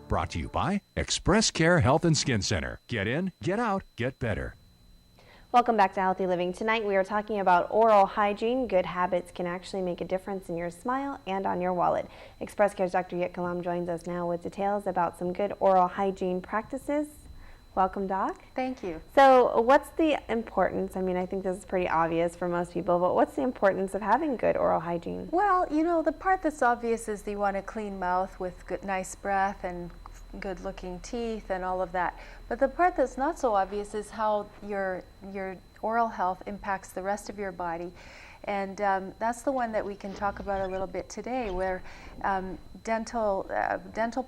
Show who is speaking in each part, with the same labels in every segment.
Speaker 1: Brought to you by ExpressCare Health and Skin Center. Get in, get out, get better.
Speaker 2: Welcome back to Healthy Living. Tonight we are talking about oral hygiene. Good habits can actually make a difference in your smile and on your wallet. ExpressCare's Dr. Jitka Lom joins us now with details about some good oral hygiene practices. Welcome, Doc.
Speaker 3: Thank you.
Speaker 2: So what's the importance, I mean, I think this is pretty obvious for most people, but what's the importance of having good oral hygiene?
Speaker 3: Well, you know, the part that's obvious is you want a clean mouth with good, nice breath and good looking teeth and all of that. But the part that's not so obvious is how your oral health impacts the rest of your body. And that's the one that we can talk about a little bit today, where dental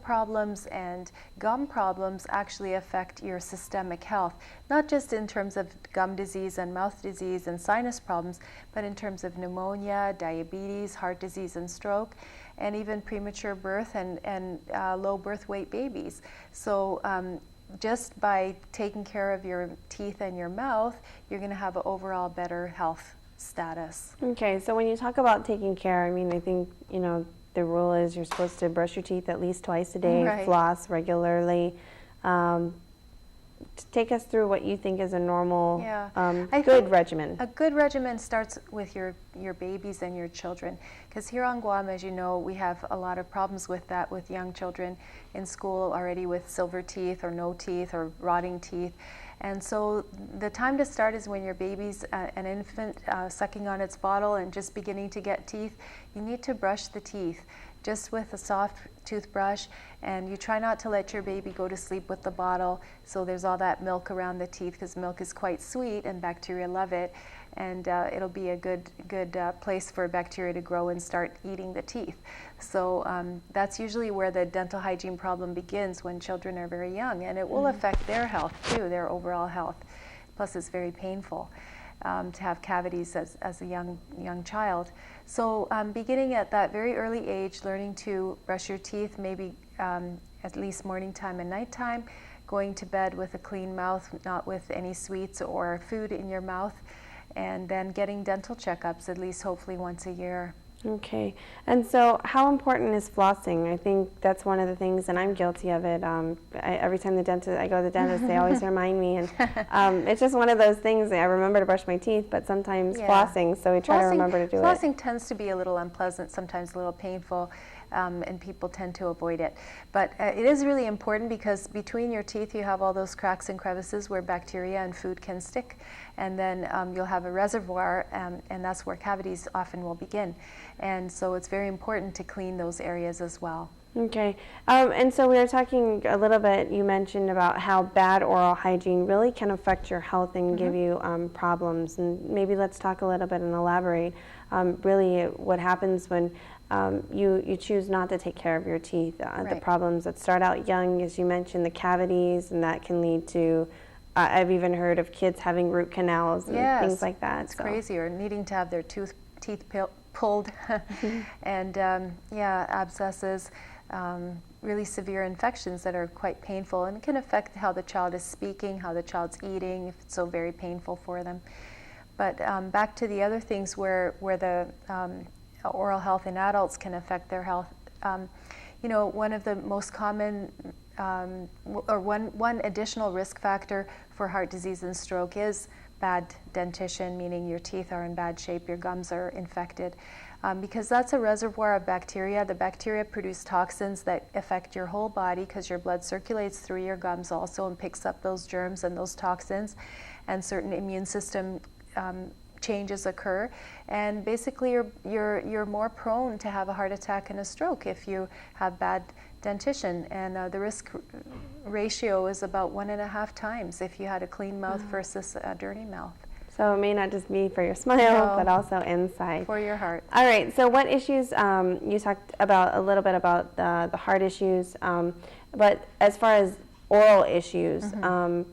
Speaker 3: problems and gum problems actually affect your systemic health, not just in terms of gum disease and mouth disease and sinus problems, but in terms of pneumonia, diabetes, heart disease and stroke, and even premature birth and low birth weight babies. So just by taking care of your teeth and your mouth, you're going to have an overall better health status.
Speaker 2: Okay, so when you talk about taking care, I mean, I think, you know, the rule is you're supposed to brush your teeth at least twice a day,
Speaker 3: Right.
Speaker 2: Floss regularly. Take us through what you think is a normal, good regimen.
Speaker 3: A good regimen starts with your babies and your children, because here on Guam, as you know, we have a lot of problems with that, with young children in school already with silver teeth or no teeth or rotting teeth. And so the time to start is when your baby's an infant sucking on its bottle and just beginning to get teeth. You need to brush the teeth just with a soft toothbrush, and you try not to let your baby go to sleep with the bottle, so there's all that milk around the teeth, because milk is quite sweet and bacteria love it, and it'll be a good place for bacteria to grow and start eating the teeth. So that's usually where the dental hygiene problem begins, when children are very young, and it will affect their health too, their overall health. Plus it's very painful to have cavities as a young child. So beginning at that very early age, learning to brush your teeth, maybe at least morning time and nighttime, going to bed with a clean mouth, not with any sweets or food in your mouth, and then getting dental checkups at least hopefully once a year.
Speaker 2: Okay, and so how important is flossing? I think that's one of the things, and I'm guilty of it. Every time I go to the dentist, they always remind me, and it's just one of those things. I remember to brush my teeth, but sometimes flossing, so we try to remember to do it.
Speaker 3: Flossing tends to be a little unpleasant, sometimes a little painful, and people tend to avoid it. But it is really important, because between your teeth you have all those cracks and crevices where bacteria and food can stick, and then you'll have a reservoir, and that's where cavities often will begin. And so it's very important to clean those areas as well.
Speaker 2: Okay, and so we were talking a little bit, you mentioned about how bad oral hygiene really can affect your health and give you problems, and maybe let's talk a little bit and elaborate really what happens when you choose not to take care of your teeth. The problems that start out young, as you mentioned, the cavities, and that can lead to, I've even heard of kids having root canals and things like that.
Speaker 3: It's crazy, or needing to have their teeth pulled, and abscesses, really severe infections that are quite painful, and can affect how the child is speaking, how the child's eating, if it's so very painful for them. But back to the other things where the oral health in adults can affect their health. You know, one of the most common or one additional risk factor for heart disease and stroke is bad dentition, meaning your teeth are in bad shape, your gums are infected, because that's a reservoir of bacteria. The bacteria produce toxins that affect your whole body, because your blood circulates through your gums also and picks up those germs and those toxins, and certain immune system changes occur, and basically you're more prone to have a heart attack and a stroke if you have bad dentition, and the risk ratio is about 1.5 times if you had a clean mouth versus a dirty mouth.
Speaker 2: So it may not just be for your smile, but also inside.
Speaker 3: For your heart.
Speaker 2: All right, so what issues, you talked about a little bit about the heart issues, but as far as oral issues,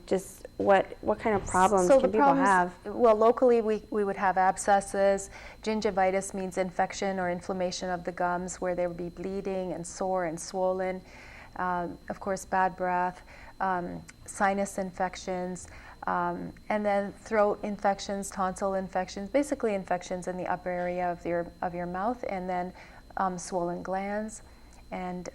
Speaker 2: just what kind of problems can people have?
Speaker 3: Well, locally we would have abscesses. Gingivitis means infection or inflammation of the gums, where there would be bleeding and sore and swollen. Of course, bad breath, sinus infections, and then throat infections, tonsil infections, basically infections in the upper area of your mouth, and then swollen glands, and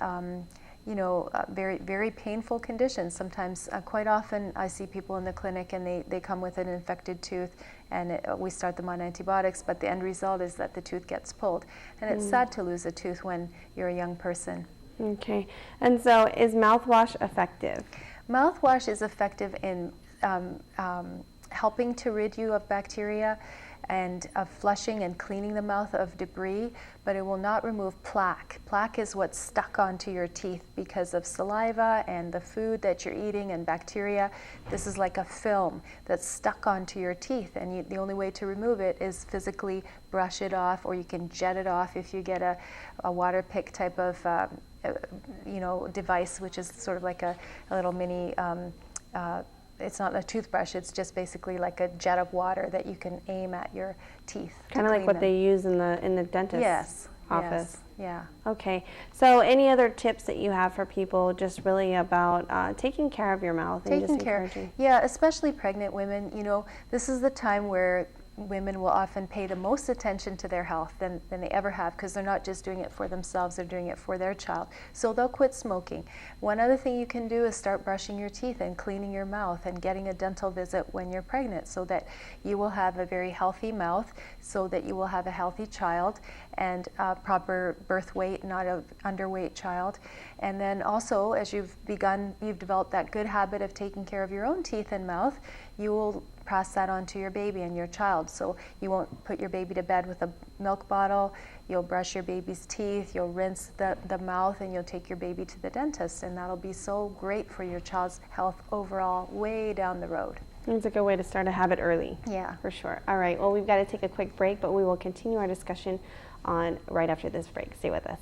Speaker 3: very, very painful conditions. Sometimes, quite often, I see people in the clinic and they come with an infected tooth, and we start them on antibiotics, but the end result is that the tooth gets pulled. And it's sad to lose a tooth when you're a young person.
Speaker 2: Okay. And so is mouthwash effective?
Speaker 3: Mouthwash is effective in helping to rid you of bacteria and of flushing and cleaning the mouth of debris, but it will not remove plaque. Plaque is what's stuck onto your teeth because of saliva and the food that you're eating and bacteria. This is like a film that's stuck onto your teeth, and the only way to remove it is physically brush it off, or you can jet it off if you get a water pick type of device, which is sort of like a little mini it's not a toothbrush, it's just basically like a jet of water that you can aim at your teeth.
Speaker 2: Kind of like what they use in the dentist's office.
Speaker 3: Yes, yeah.
Speaker 2: Okay, so any other tips that you have for people just really about taking care of your mouth?
Speaker 3: Taking care, yeah, especially pregnant women. This is the time where women will often pay the most attention to their health than they ever have, because they're not just doing it for themselves, they're doing it for their child. So they'll quit smoking. One other thing you can do is start brushing your teeth and cleaning your mouth and getting a dental visit when you're pregnant, so that you will have a very healthy mouth, so that you will have a healthy child and proper birth weight, not an underweight child. And then also, as you've developed that good habit of taking care of your own teeth and mouth, you will pass that on to your baby and your child. So you won't put your baby to bed with a milk bottle, you'll brush your baby's teeth, you'll rinse the mouth, and you'll take your baby to the dentist, and that'll be so great for your child's health overall, way down the road.
Speaker 2: It's a good way to start a habit early.
Speaker 3: Yeah.
Speaker 2: For sure. All right, well, we've got to take a quick break, but we will continue our discussion on right after this break. Stay with us.